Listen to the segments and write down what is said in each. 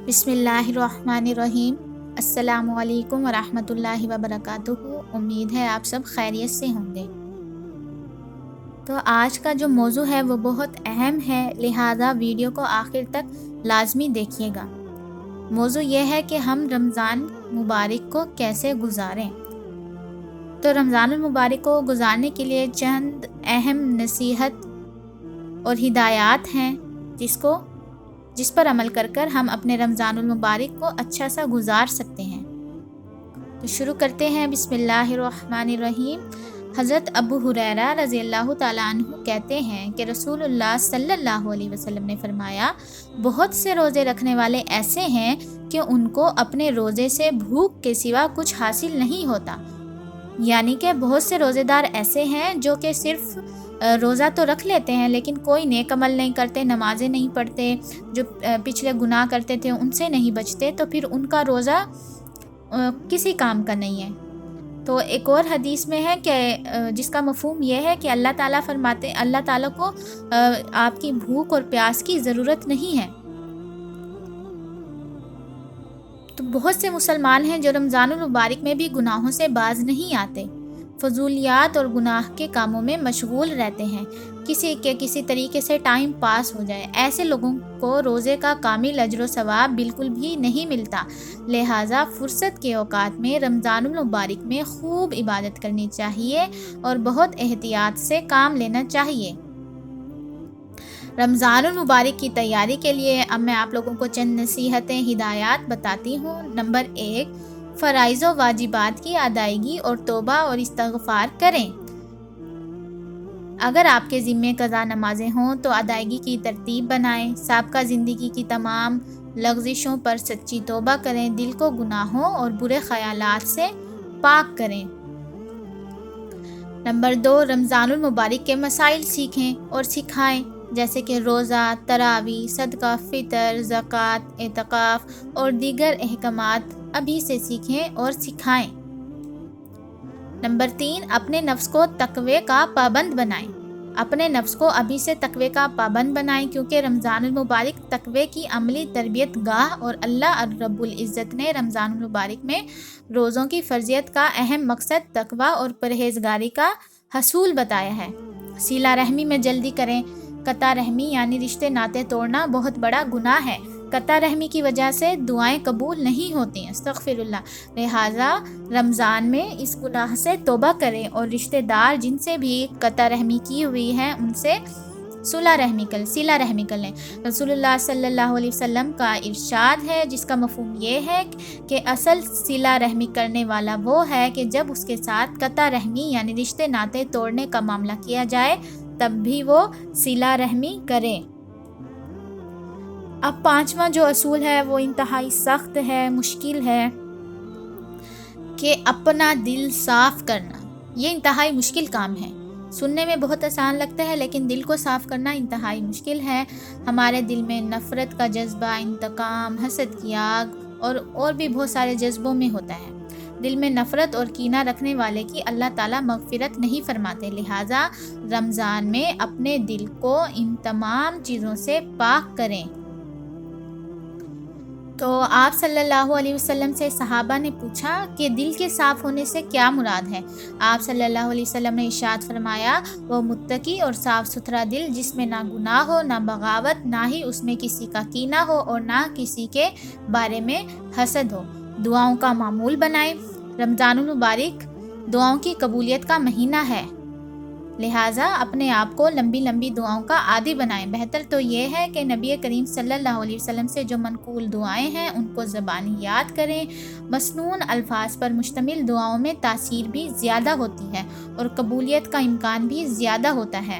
بسم اللہ الرحمن الرحیم۔ السلام علیکم ورحمۃ اللہ وبرکاتہ۔ امید ہے آپ سب خیریت سے ہوں گے۔ تو آج کا جو موضوع ہے وہ بہت اہم ہے، لہٰذا ویڈیو کو آخر تک لازمی دیکھیے گا۔ موضوع یہ ہے کہ ہم رمضان مبارک کو کیسے گزاریں۔ تو رمضان المبارک کو گزارنے کے لیے چند اہم نصیحت اور ہدایات ہیں جس پر عمل کر ہم اپنے رمضان المبارک کو اچھا سا گزار سکتے ہیں۔ تو شروع کرتے ہیں۔ بسم اللہ الرحمن الرحیم۔ حضرت ابو ہریرہ رضی اللہ تعالیٰ عنہ کہتے ہیں کہ رسول اللہ صلی اللہ علیہ وسلم نے فرمایا، بہت سے روزے رکھنے والے ایسے ہیں کہ ان کو اپنے روزے سے بھوک کے سوا کچھ حاصل نہیں ہوتا۔ یعنی کہ بہت سے روزے دار ایسے ہیں جو کہ صرف روزہ تو رکھ لیتے ہیں لیکن کوئی نیک عمل نہیں کرتے، نمازیں نہیں پڑھتے، جو پچھلے گناہ کرتے تھے ان سے نہیں بچتے، تو پھر ان کا روزہ کسی کام کا نہیں ہے۔ تو ایک اور حدیث میں ہے کہ جس کا مفہوم یہ ہے کہ اللہ تعالیٰ کو آپ کی بھوک اور پیاس کی ضرورت نہیں ہے۔ تو بہت سے مسلمان ہیں جو رمضان المبارک میں بھی گناہوں سے باز نہیں آتے، فضولیات اور گناہ کے کاموں میں مشغول رہتے ہیں، کسی طریقے سے ٹائم پاس ہو جائے۔ ایسے لوگوں کو روزے کا کامل اجر و ثواب بالکل بھی نہیں ملتا، لہٰذا فرصت کے اوقات میں رمضان المبارک میں خوب عبادت کرنی چاہیے اور بہت احتیاط سے کام لینا چاہیے۔ رمضان المبارک کی تیاری کے لیے اب میں آپ لوگوں کو چند نصیحتیں، ہدایات بتاتی ہوں۔ نمبر 1، فرائض و واجبات کی ادائیگی اور توبہ اور استغفار کریں۔ اگر آپ کے ذمے قضا نمازیں ہوں تو ادائیگی کی ترتیب بنائیں، سابقہ زندگی کی تمام لغزشوں پر سچی توبہ کریں، دل کو گناہوں اور برے خیالات سے پاک کریں۔ نمبر 2، رمضان المبارک کے مسائل سیکھیں اور سکھائیں، جیسے کہ روزہ، تراویح، صدقہ فطر، زکوٰۃ، اعتکاف اور دیگر احکامات ابھی سے سیکھیں اور سکھائیں۔ نمبر 3، اپنے نفس کو تقوی کا پابند بنائیں۔ اپنے نفس کو ابھی سے تقوی کا پابند بنائیں، کیونکہ رمضان المبارک تقوی کی عملی تربیت گاہ اور اللہ رب العزت نے رمضان المبارک میں روزوں کی فرضیت کا اہم مقصد تقوی اور پرہیزگاری کا حصول بتایا ہے۔ صلہ رحمی میں جلدی کریں۔ قطع رحمی یعنی رشتے ناطے توڑنا بہت بڑا گناہ ہے۔ قطع رحمی کی وجہ سے دعائیں قبول نہیں ہوتی ہیں، استغفر اللہ۔ لہٰذا رمضان میں اس گناہ سے توبہ کریں اور رشتے دار جن سے بھی قطع رحمی کی ہوئی ہے ان سے صلہ رحمی کر لیں۔ رسول اللہ صلی اللہ علیہ وسلم کا ارشاد ہے جس کا مفہوم یہ ہے کہ اصل صلہ رحمی کرنے والا وہ ہے کہ جب اس کے ساتھ قطع رحمی یعنی رشتے ناطے توڑنے کا معاملہ کیا جائے تب بھی وہ صلہ رحمی کرے۔ اب 5واں جو اصول ہے وہ انتہائی سخت ہے، مشکل ہے، کہ اپنا دل صاف کرنا۔ یہ انتہائی مشکل کام ہے، سننے میں بہت آسان لگتا ہے لیکن دل کو صاف کرنا انتہائی مشکل ہے۔ ہمارے دل میں نفرت کا جذبہ، انتقام، حسد کی آگ اور بھی بہت سارے جذبوں میں ہوتا ہے۔ دل میں نفرت اور کینہ رکھنے والے کی اللہ تعالیٰ مغفرت نہیں فرماتے، لہٰذا رمضان میں اپنے دل کو ان تمام چیزوں سے پاک کریں۔ تو آپ صلی اللہ علیہ وسلم سے صحابہ نے پوچھا کہ دل کے صاف ہونے سے کیا مراد ہے؟ آپ صلی اللہ علیہ وسلم نے ارشاد فرمایا، وہ متقی اور صاف ستھرا دل جس میں نہ گناہ ہو، نہ بغاوت، نہ ہی اس میں کسی کا کینہ ہو اور نہ کسی کے بارے میں حسد ہو۔ دعاؤں کا معمول بنائیں۔ رمضان المبارک دعاؤں کی قبولیت کا مہینہ ہے، لہٰذا اپنے آپ کو لمبی لمبی دعاؤں کا عادی بنائیں۔ بہتر تو یہ ہے کہ نبی کریم صلی اللہ علیہ وسلم سے جو منقول دعائیں ہیں ان کو زبانی یاد کریں۔ مسنون الفاظ پر مشتمل دعاؤں میں تاثیر بھی زیادہ ہوتی ہے اور قبولیت کا امکان بھی زیادہ ہوتا ہے،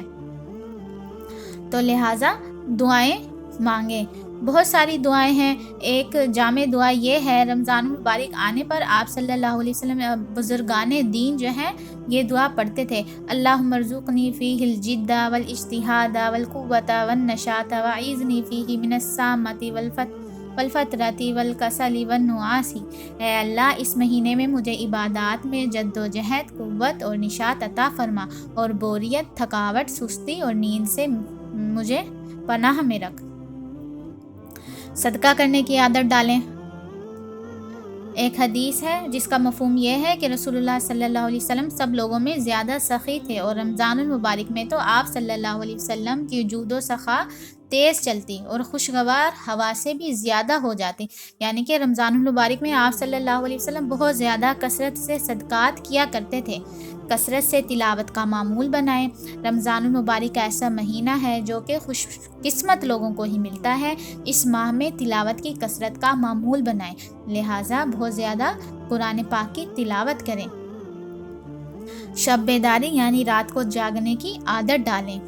تو لہٰذا دعائیں مانگیں۔ بہت ساری دعائیں ہیں، ایک جامع دعا یہ ہے، رمضان المبارک آنے پر آپ صلی اللہ علیہ وسلم بزرگان دین جو ہیں یہ دعا پڑھتے تھے، اللہم ارزقنی فیہ الجد والاجتہاد والقوۃ والنشاط واعذنی فیہ من السامۃ والفترۃ والکسل والنعاس۔ اے اللہ اس مہینے میں مجھے عبادات میں جد و جہد، قوت اور نشاط عطا فرما، اور بوریت، تھکاوٹ، سستی اور نیند سے مجھے پناہ میں رکھ۔ صدقہ کرنے کی عادت ڈالیں۔ ایک حدیث ہے جس کا مفہوم یہ ہے کہ رسول اللہ صلی اللہ علیہ وسلم سب لوگوں میں زیادہ سخی تھے، اور رمضان المبارک میں تو آپ صلی اللہ علیہ وسلم کی جود و سخا تیز چلتی اور خوشگوار ہوا سے بھی زیادہ ہو جاتی، یعنی کہ رمضان المبارک میں آپ صلی اللہ علیہ وسلم بہت زیادہ کثرت سے صدقات کیا کرتے تھے۔ کثرت سے تلاوت کا معمول بنائیں۔ رمضان المبارک ایسا مہینہ ہے جو کہ خوش قسمت لوگوں کو ہی ملتا ہے۔ اس ماہ میں تلاوت کی کثرت کا معمول بنائیں، لہٰذا بہت زیادہ قرآن پاک کی تلاوت کریں۔ شب بیداری یعنی رات کو جاگنے کی عادت ڈالیں۔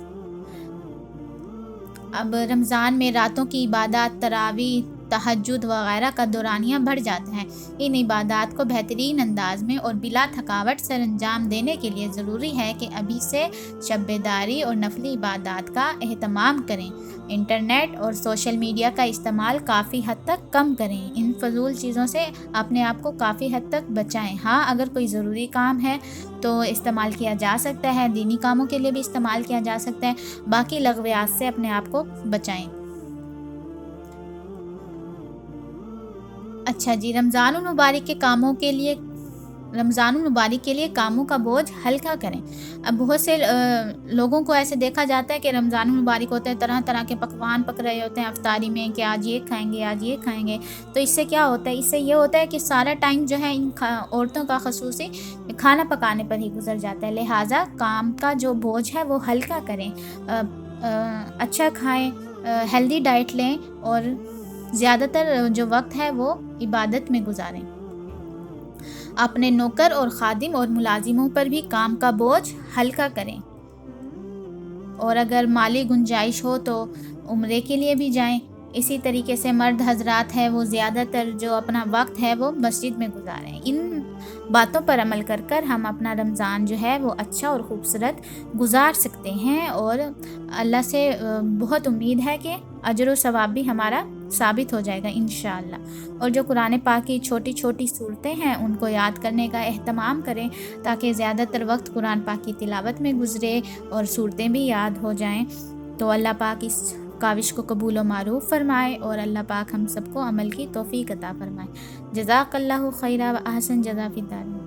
اب رمضان میں راتوں کی عبادات، تراویح، تہجد وغیرہ کا دورانیہ بڑھ جاتا ہے۔ ان عبادات کو بہترین انداز میں اور بلا تھکاوٹ سر انجام دینے کے لیے ضروری ہے کہ ابھی سے شب بیداری اور نفلی عبادات کا اہتمام کریں۔ انٹرنیٹ اور سوشل میڈیا کا استعمال کافی حد تک کم کریں۔ ان فضول چیزوں سے اپنے آپ کو کافی حد تک بچائیں۔ ہاں، اگر کوئی ضروری کام ہے تو استعمال کیا جا سکتا ہے، دینی کاموں کے لیے بھی استعمال کیا جا سکتا ہے، باقی لغویات سے اپنے آپ کو بچائیں۔ اچھا جی، رمضان المبارک کے لیے کاموں کا بوجھ ہلکا کریں۔ اب بہت سے لوگوں کو ایسے دیکھا جاتا ہے کہ رمضان المبارک ہوتا ہے، طرح طرح کے پکوان پک رہے ہوتے ہیں افطاری میں کہ آج یہ کھائیں گے، آج یہ کھائیں گے۔ تو اس سے کیا ہوتا ہے؟ اس سے یہ ہوتا ہے کہ سارا ٹائم جو ہے ان عورتوں کا خصوصی کھانا پکانے پر ہی گزر جاتا ہے، لہٰذا کام کا جو بوجھ ہے وہ ہلکا کریں، اچھا کھائیں، ہیلدی ڈائٹ لیں، اور زیادہ تر جو وقت ہے وہ عبادت میں گزاریں۔ اپنے نوکر اور خادم اور ملازموں پر بھی کام کا بوجھ ہلکا کریں، اور اگر مالی گنجائش ہو تو عمرے کے لیے بھی جائیں۔ اسی طریقے سے مرد حضرات ہیں وہ زیادہ تر جو اپنا وقت ہے وہ مسجد میں گزاریں۔ ان باتوں پر عمل کر کر ہم اپنا رمضان جو ہے وہ اچھا اور خوبصورت گزار سکتے ہیں، اور اللہ سے بہت امید ہے کہ اجر و ثواب بھی ہمارا ثابت ہو جائے گا انشاءاللہ۔ اور جو قرآن پاک کی چھوٹی چھوٹی صورتیں ہیں ان کو یاد کرنے کا اہتمام کریں، تاکہ زیادہ تر وقت قرآن پاک کی تلاوت میں گزرے اور صورتیں بھی یاد ہو جائیں۔ تو اللہ پاک اس کاوش کو قبول و معروف فرمائے، اور اللہ پاک ہم سب کو عمل کی توفیق عطا فرمائے۔ جزاک اللہ خیرہ و احسن جزا فی الدارین۔